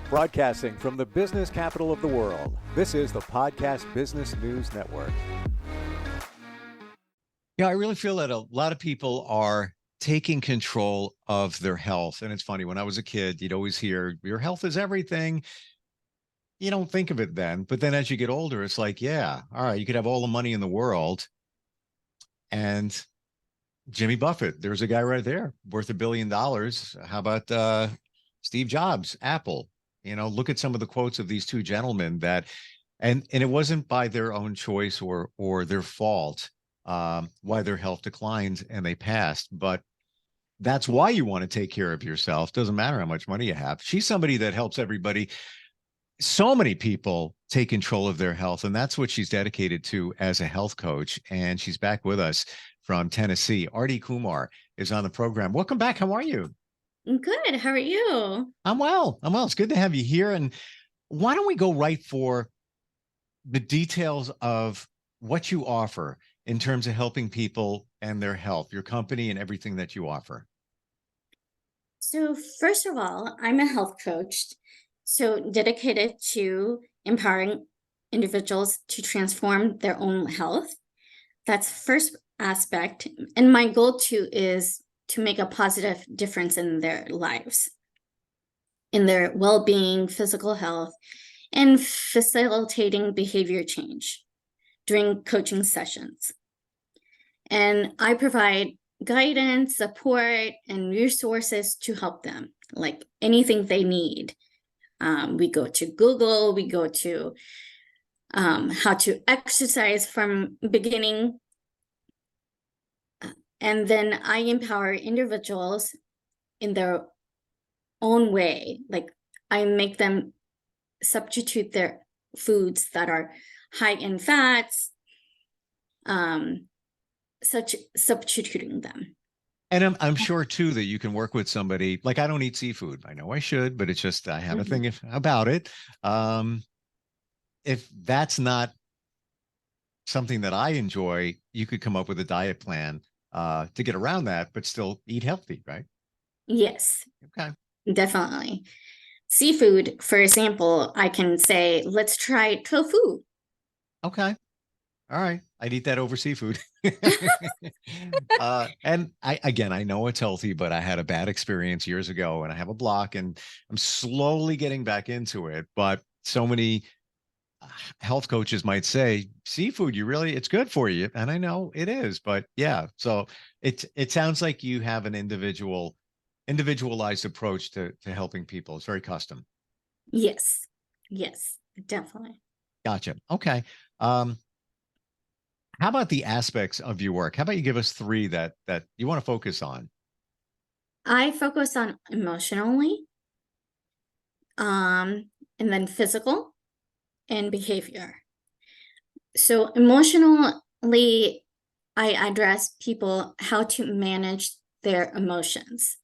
Broadcasting from the business capital of the world, this is the Podcast Business News Network. Yeah, I really feel that a lot of people are taking control of their health. And it's funny, when I was a kid, you'd always hear, your health is everything. You don't think of it then. But then as you get older, it's like, yeah, all right, you could have all the money in the world. And Jimmy Buffett, there's a guy right there worth $1 billion. How about Steve Jobs, Apple? Look at some of the quotes of these two gentlemen and it wasn't by their own choice or their fault why their health declined and they passed. But that's why you want to take care of yourself. Doesn't matter how much money you have. She's somebody that helps everybody, so many people, take control of their health. And that's what she's dedicated to as a health coach. And she's back with us from Tennessee. Aarti Kumar is on the program. Welcome back. How are you? I'm good. How are you? I'm well. It's good to have you here. And why don't we go right for the details of what you offer in terms of helping people and their health, your company and everything that you offer? So first of all, I'm a health coach, so dedicated to empowering individuals to transform their own health. That's first aspect. And my goal too is to make a positive difference in their lives, in their well-being, physical health, and facilitating behavior change during coaching sessions. And I provide guidance, support, and resources to help them, like anything they need. We go to Google, we go to how to exercise from beginning. And then I empower individuals in their own way. Like I make them substitute their foods that are high in fats, such substituting them. And I'm sure too that you can work with somebody, like I don't eat seafood. I know I should, but it's just I have a thing about it. If that's not something that I enjoy, you could come up with a diet plan to get around that, but still eat healthy, right? Yes. Okay. Definitely. Seafood, for example, I can say, let's try tofu. Okay. All right. I'd eat that over seafood. And I know it's healthy, but I had a bad experience years ago and I have a block and I'm slowly getting back into it. But so many health coaches might say seafood, it's good for you. And I know it is, but yeah. So it sounds like you have an individualized approach to helping people. It's very custom. Yes, definitely. Gotcha. Okay. How about the aspects of your work? How about you give us three that you want to focus on? I focus on emotionally, and then physical and behavior. So emotionally, I address people how to manage their emotions.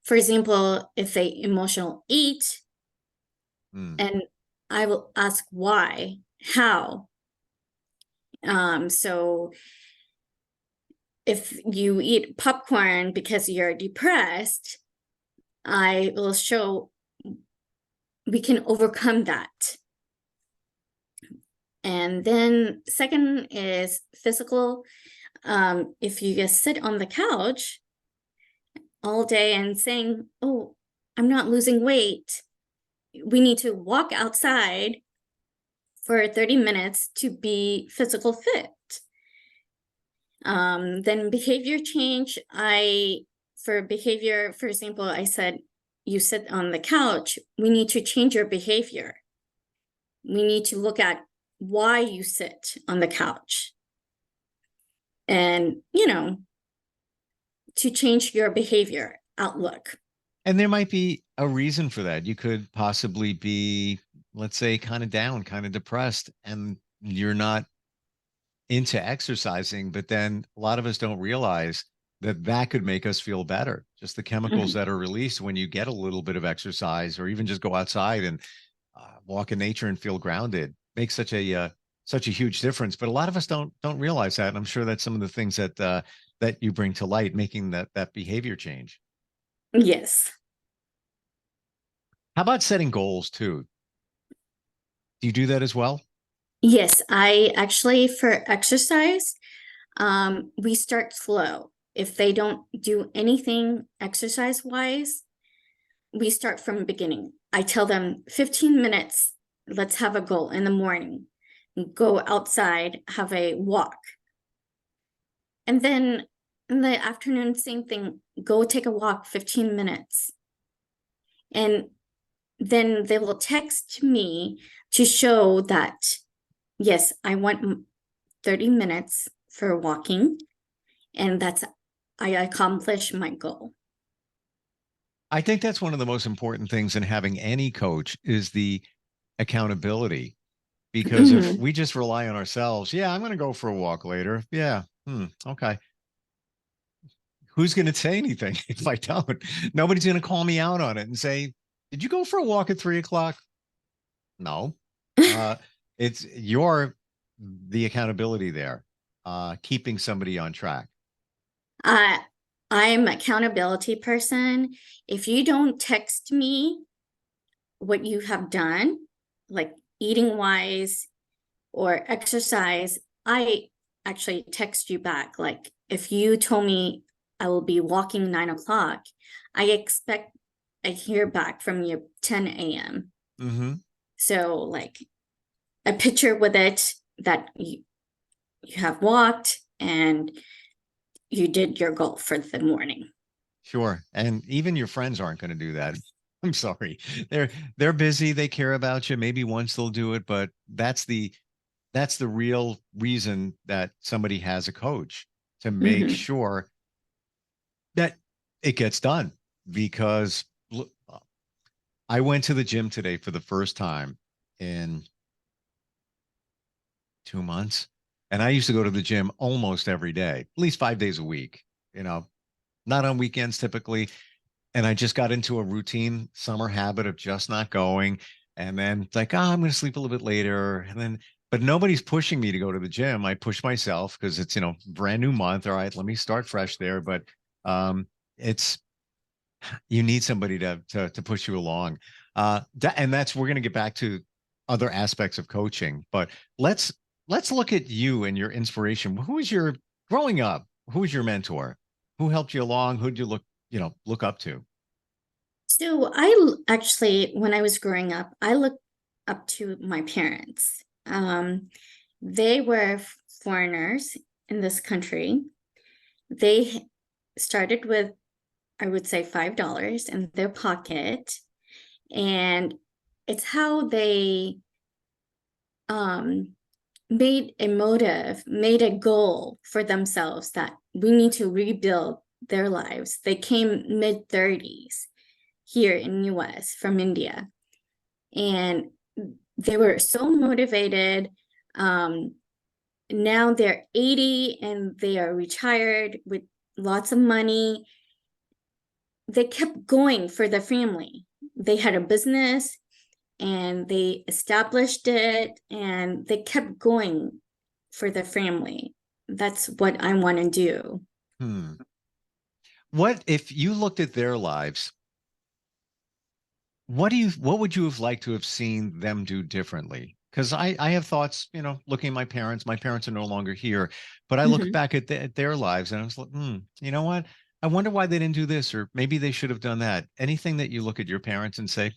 For example, if they emotional eat, and I will ask why, how. So if you eat popcorn because you're depressed, I will show we can overcome that. And then second is physical. If you just sit on the couch all day and saying, oh, I'm not losing weight, we need to walk outside for 30 minutes to be physical fit. Then behavior change, for behavior, for example, I said, you sit on the couch, we need to change your behavior. We need to look at why you sit on the couch. And, to change your behavior outlook. And there might be a reason for that. You could possibly be, let's say, kind of down, kind of depressed, and you're not into exercising, but then a lot of us don't realize that could make us feel better. Just the chemicals that are released when you get a little bit of exercise or even just go outside and walk in nature and feel grounded makes such a huge difference. But a lot of us don't realize that. And I'm sure that's some of the things that you bring to light, making that behavior change. Yes. How about setting goals too? Do you do that as well? Yes, I actually, for exercise, we start slow. If they don't do anything exercise wise, we start from the beginning. I tell them 15 minutes, let's have a goal in the morning. Go outside, have a walk. And then in the afternoon, same thing, go take a walk 15 minutes. And then they will text me to show that, yes, I want 30 minutes for walking, and I accomplished my goal. I think that's one of the most important things in having any coach is the accountability. Because if Mhm. we just rely on ourselves, yeah, I'm going to go for a walk later. Yeah. Okay. Who's going to say anything if I don't? Nobody's going to call me out on it and say, did you go for a walk at 3 o'clock? No. Uh, it's the accountability there, keeping somebody on track. Uh, I'm an accountability person. If you don't text me what you have done, like eating wise or exercise, I actually text you back. Like if you told me I will be walking 9 o'clock, I expect I hear back from you 10 a.m. Mm-hmm. So like a picture with it that you have walked and you did your goal for the morning. Sure. And even your friends aren't going to do that. I'm sorry. They're busy. They care about you. Maybe once they'll do it, but that's the real reason that somebody has a coach to make Mhm. sure that it gets done. Because I went to the gym today for the first time in 2 months. And I used to go to the gym almost every day, at least 5 days a week, you know, not on weekends typically. And I just got into a routine summer habit of just not going. And then it's like, oh, I'm going to sleep a little bit later. And then, but nobody's pushing me to go to the gym. I push myself because it's, brand new month. All right, let me start fresh there. But um, it's, you need somebody to push you along. And that's, we're going to get back to other aspects of coaching, but let's look at you and your inspiration. Who was your growing up? Who was your mentor? Who helped you along? Who did you look up to? So actually, when I was growing up, I looked up to my parents. They were foreigners in this country. They started with, I would say, $5 in their pocket, and it's how they um, made a goal for themselves that we need to rebuild their lives. They came mid-30s here in US from India, and they were so motivated. Now they're 80 and they are retired with lots of money. They kept going for the family. They had a business and they established it and they kept going for the family. That's what I want to do. Hmm. What if you looked at their lives? What would you have liked to have seen them do differently? Because I have thoughts, looking at my parents are no longer here, but I look Mhm. back at their lives and I was like, you know what? I wonder why they didn't do this, or maybe they should have done that. Anything that you look at your parents and say,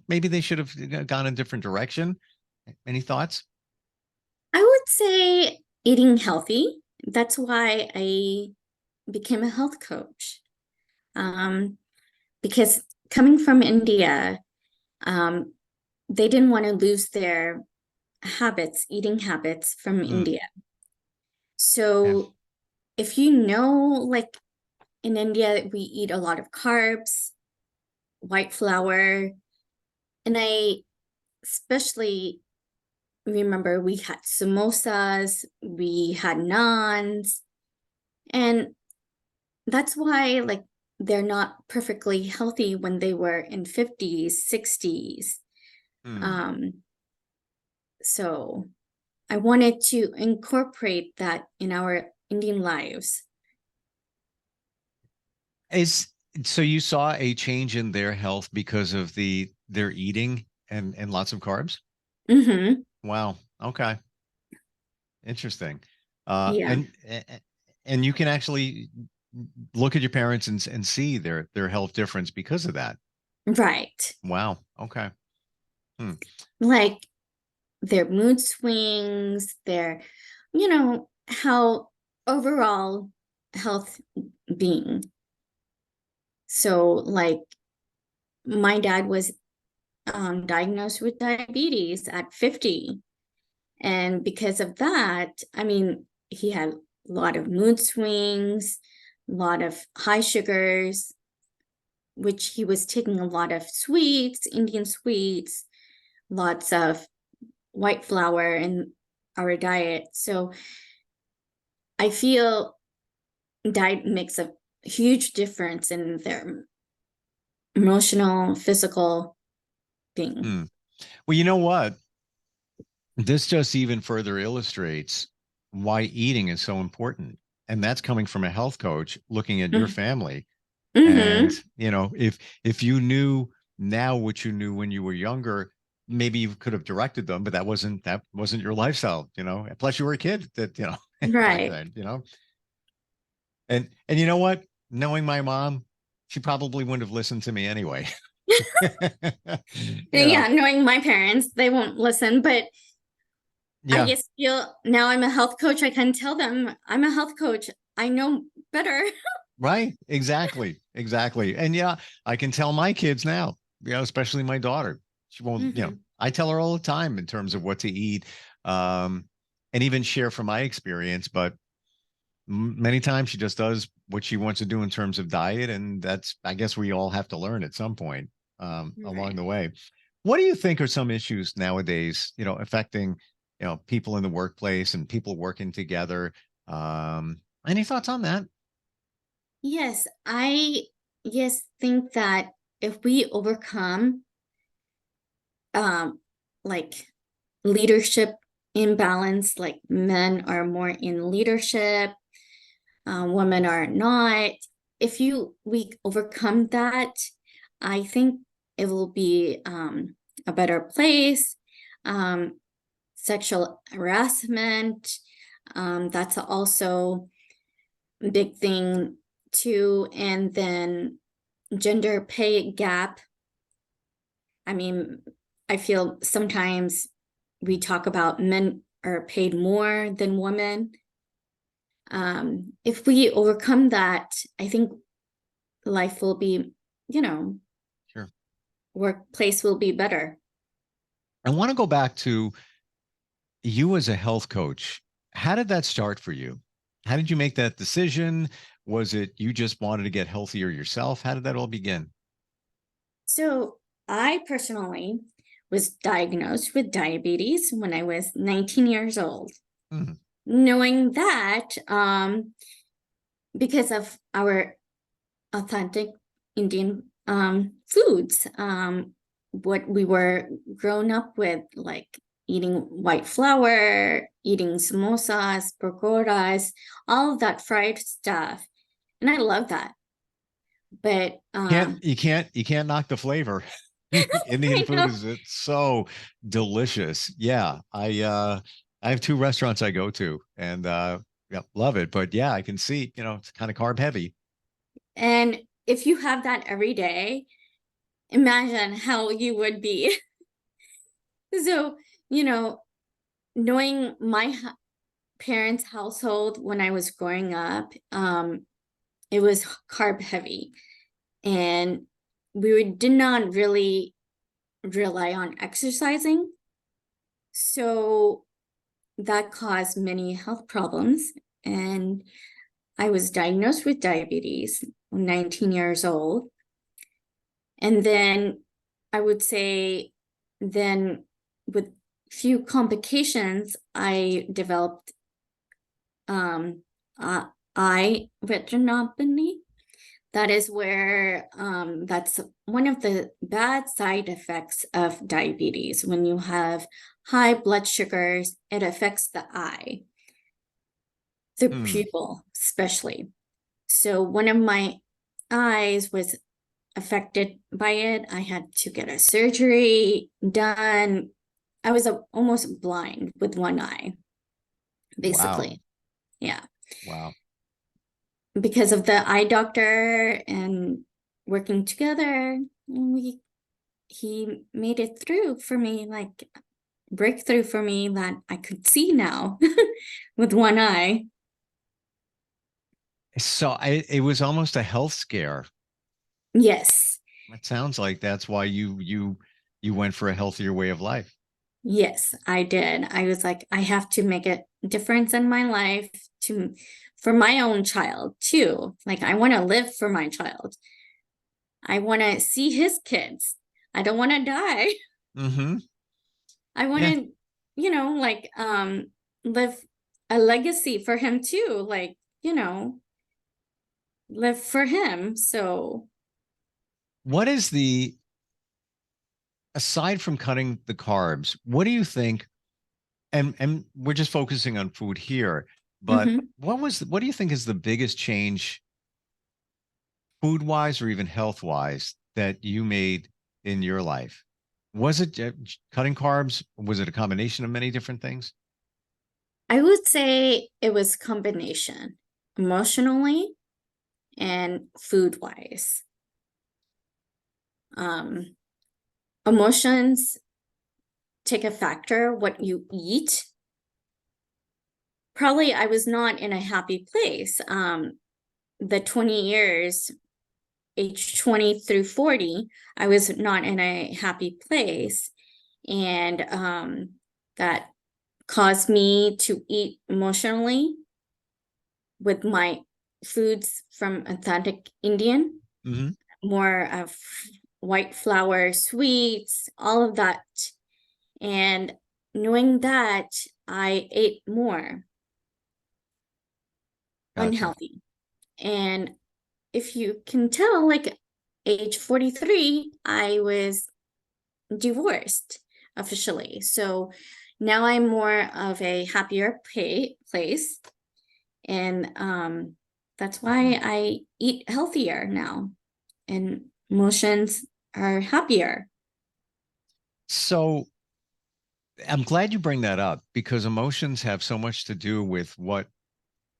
maybe they should have gone a different direction. Any thoughts? I would say eating healthy. That's why I became a health coach. Um, because coming from India, um, they didn't want to lose their eating habits from Mm, India. yeah. So if you know, like in India, we eat a lot of carbs, white flour, and I especially remember we had samosas, we had naans, and that's why like they're not perfectly healthy when they were in 50s, 60s. Hmm. Um, so I wanted to incorporate that in our Indian lives. Is So you saw a change in their health because of their eating and lots of carbs? Mm-hmm. Wow. Okay. Interesting. Yeah, And you can actually look at your parents and see their health difference because of that. right. Wow. Okay. Hmm. Like their mood swings, their, how overall health being. So, like, my dad was diagnosed with diabetes at 50. And because of that, I mean, he had a lot of mood swings, a lot of high sugars, which he was taking a lot of sweets, Indian sweets, lots of white flour in our diet. So I feel diet makes a huge difference in their emotional, physical being. Hmm. Well, you know what? This just even further illustrates why eating is so important. And that's coming from a health coach looking at your family. And, Mm-hmm. if you knew now what you knew when you were younger, maybe you could have directed them, but that wasn't your lifestyle, Plus you were a kid back Right. then. And you know what? Knowing my mom, she probably wouldn't have listened to me anyway. you know, Yeah, knowing my parents, they won't listen, but I yeah. guess feel now I'm a health coach. I can tell them I'm a health coach. I know better. Right. Exactly. Exactly. And yeah, I can tell my kids now, especially my daughter. She won't, Hmm. I tell her all the time in terms of what to eat, um, and even share from my experience. But many times she just does what she wants to do in terms of diet. And that's, I guess we all have to learn at some point along Right. the way. What do you think are some issues nowadays, affecting, people in the workplace and people working together? Any thoughts on that? Yes, I yes think that if we overcome um like leadership imbalance, like men are more in leadership, women are not. If you we overcome that, I think it will be a better place. Um, Sexual harassment, that's also a big thing too. And then gender pay gap. I mean, I feel sometimes we talk about men are paid more than women. If we overcome that, I think life will be, you know, Sure. workplace will be better. I want to go back to you as a health coach. How did that start for you? How did you make that decision? Was it you just wanted to get healthier yourself? How did that all begin? So I personally was diagnosed with diabetes when I was 19 years old. Mhm. Knowing that, because of our authentic Indian foods, what we were grown up with, like eating white flour, eating samosas, pakoras, all of that fried stuff. And I love that. But You can't knock the flavor. Indian I food know. is it's so delicious. Yeah. I have two restaurants I go to and yeah, love it. But yeah, I can see, it's kind of carb heavy. And if you have that every day, imagine how you would be. So, you know, knowing my parents' household when I was growing up, it was carb heavy. And did not really rely on exercising. So that caused many health problems. And I was diagnosed with diabetes, 19 years old. And then I would say, then with few complications, I developed uh, eye retinopathy. That is where that's one of the bad side effects of diabetes. When you have high blood sugars, it affects the eye, the Hmm. pupil especially. So one of my eyes was affected by it. I had to get a surgery done. I was almost blind with one eye, Wow. basically. Yeah. Wow. Because of the eye doctor and working together, he made it through for me, like breakthrough for me that I could see now with one eye. So it was almost a health scare. Yes. It sounds like that's why you went for a healthier way of life. Yes, I did. I was like, I have to make a difference in my life to for my own child too. Like I want to live for my child. I want to see his kids. I don't want to die. Mm-hmm. I want Yeah. to, like live a legacy for him too. Like, live for him. So, What is the aside from cutting the carbs, what do you think? And we're just focusing on food here, but mhm. what do you think is the biggest change food wise or even health wise that you made in your life? Was it cutting carbs? Was it a combination of many different things? I would say it was combination emotionally and food wise. Um, Emotions take a factor what you eat. Probably I was not in a happy place. The 20 years, age 20 through 40, I was not in a happy place. And that caused me to eat emotionally with my foods from authentic Indian, Mm-hmm. more of white flour sweets, all of that. And knowing that, I ate more Gotcha. unhealthy. And if you can tell, like age 43, I was divorced officially. So now I'm more of a happier place. And that's why I eat healthier now. And emotions are happier. So I'm glad you bring that up because emotions have so much to do with what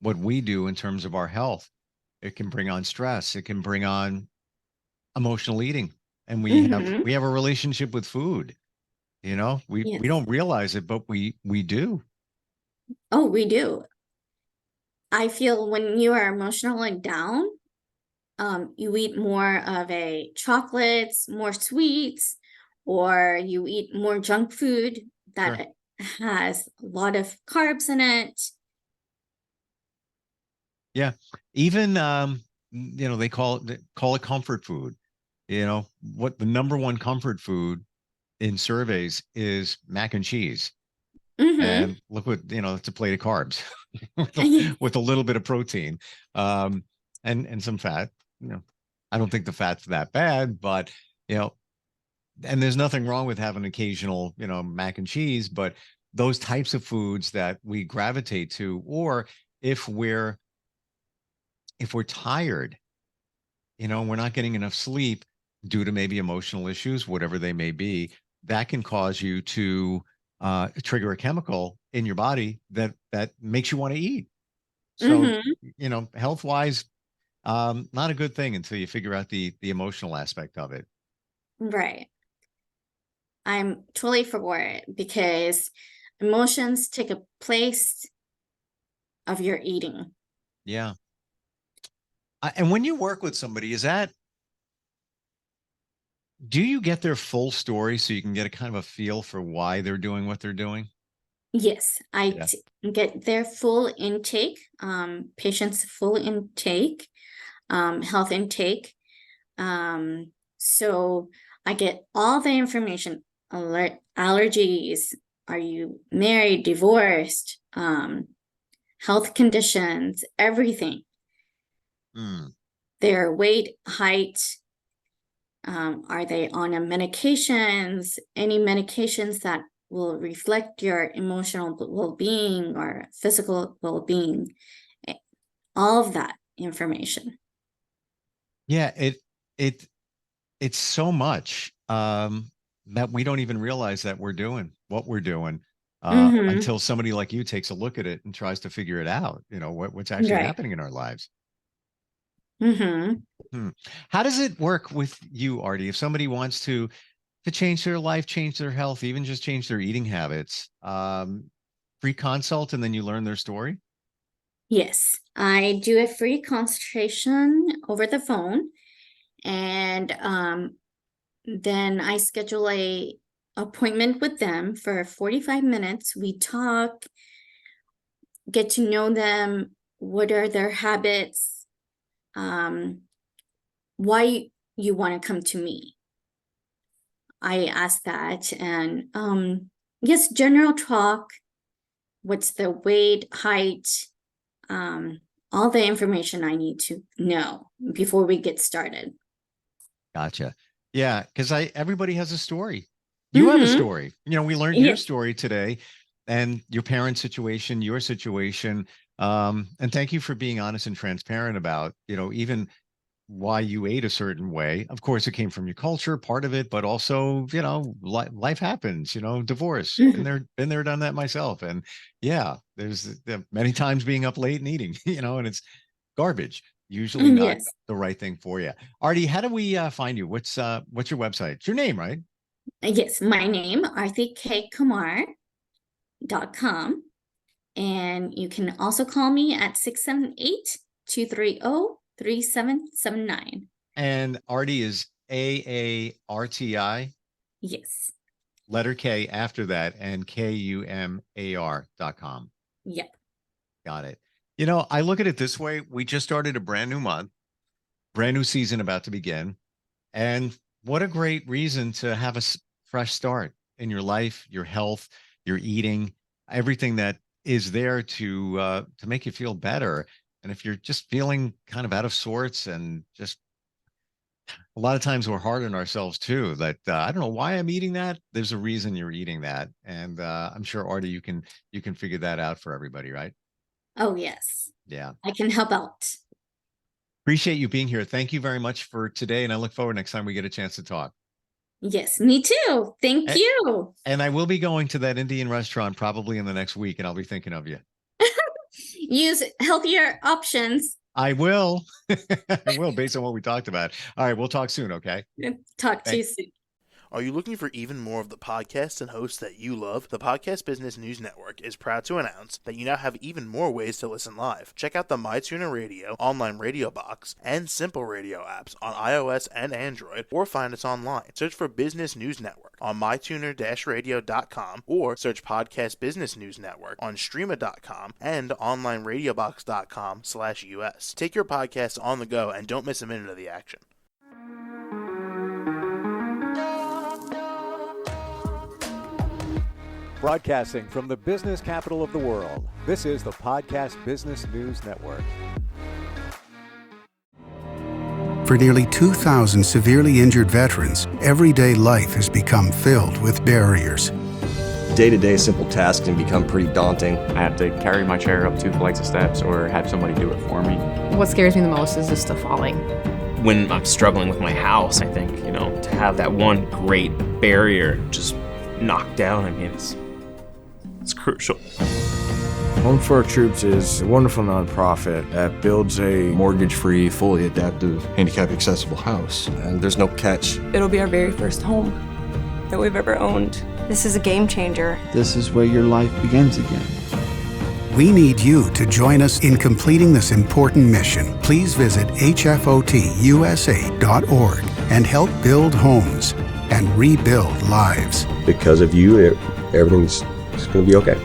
we do in terms of our health. It can bring on stress. It can bring on emotional eating, and Mm-hmm. we have a relationship with food. You know, we Yes. don't realize it, but we do. Oh, we do. I feel when you are emotionally down, you eat more of a chocolates, more sweets, or you eat more junk food Sure. that has a lot of carbs in it. Yeah. Even they call it comfort food. You know, what the number one comfort food in surveys is mac and cheese. Mm-hmm. And look what, it's a plate of carbs with a little bit of protein. Um, and some fat. You know, I don't think the fat's that bad, but you know, and there's nothing wrong with having occasional, mac and cheese, but those types of foods that we gravitate to, or if we're if we're tired, we're not getting enough sleep due to maybe emotional issues, whatever they may be, that can cause you to trigger a chemical in your body that makes you want to eat. So, Mm-hmm. health wise, not a good thing until you figure out the emotional aspect of it. Right. I'm totally for it because emotions take a place of your eating. Yeah. And when you work with somebody, do you get their full story so you can get a kind of a feel for why they're doing what they're doing? Yes, Yeah. get their full intake, patient's full intake, health intake. So I get all the information, allergies, are you married, divorced, health conditions, everything, Mm. their weight, height, are they on a medications, any medications that will reflect your emotional well-being or physical well-being, all of that information. Yeah, it's so much that we don't even realize that we're doing what we're doing Mm-hmm. until somebody like you takes a look at it and tries to figure it out. What's actually Right. happening in our lives. Mm-hmm. How does it work with you, Artie? If somebody wants to change their life, change their health, even just change their eating habits, free consult, and then you learn their story. Yes, I do a free consultation over the phone, and then I schedule a appointment with them for 45 minutes. We talk, get to know them, what are their habits, why you want to come to me. I ask that, and yes, general talk, what's the weight, height, all the information I need to know before we get started. Gotcha. Yeah, because everybody has a story. You have a Mm-hmm. story. We learned your Yeah. story today, and your parents' situation, your situation. And thank you for being honest and transparent about, even why you ate a certain way. Of course, it came from your culture, part of it, but also, life happens, divorce, Mm-hmm. been there, done that myself. And yeah, there's many times being up late and eating, and it's garbage, usually not Yes. the right thing for you. Artie, how do we find you? What's your website? It's your name, right? Yes, my name, aartikkumar.com. And you can also call me at 678-230-3779. And Artie is AARTI, Yes. letter K after that, and KUMAR.com. Yep. Got it. I look at it this way. We just started a brand new month, brand new season about to begin. And what a great reason to have a fresh start in your life, your health, your eating, everything that is there to make you feel better. And if you're just feeling kind of out of sorts, and just a lot of times we're hard on ourselves too, that I don't know why I'm eating that. There's a reason you're eating that. And I'm sure, Artie, you can figure that out for everybody, right? Oh, yes. Yeah. I can help out. Appreciate you being here. Thank you very much for today. And I look forward next time we get a chance to talk. Yes, me too. Thank you. And I will be going to that Indian restaurant probably in the next week, and I'll be thinking of you. Use healthier options. I will. I will, based on what we talked about. All right, we'll talk soon, okay? Talk to you soon. Are you looking for even more of the podcasts and hosts that you love? The Podcast Business News Network is proud to announce that you now have even more ways to listen live. Check out the MyTuner Radio, online radio box, and Simple Radio apps on iOS and Android, or find us online. Search for Business News Network on mytuner-radio.com, or search Podcast Business News Network on streama.com and onlineradiobox.com/US. Take your podcast on the go and don't miss a minute of the action. Broadcasting from the business capital of the world, this is the Podcast Business News Network. For nearly 2,000 severely injured veterans, everyday life has become filled with barriers. Day-to-day simple tasks can become pretty daunting. I have to carry my chair up 2 flights of steps or have somebody do it for me. What scares me the most is just the falling. When I'm struggling with my house, I think, to have that one great barrier just knocked down, it's crucial. Home for Our Troops is a wonderful nonprofit that builds a mortgage-free, fully adaptive, handicap-accessible house. And there's no catch. It'll be our very first home that we've ever owned. This is a game changer. This is where your life begins again. We need you to join us in completing this important mission. Please visit hfotusa.org and help build homes and rebuild lives. Because of you, everything's going to be okay.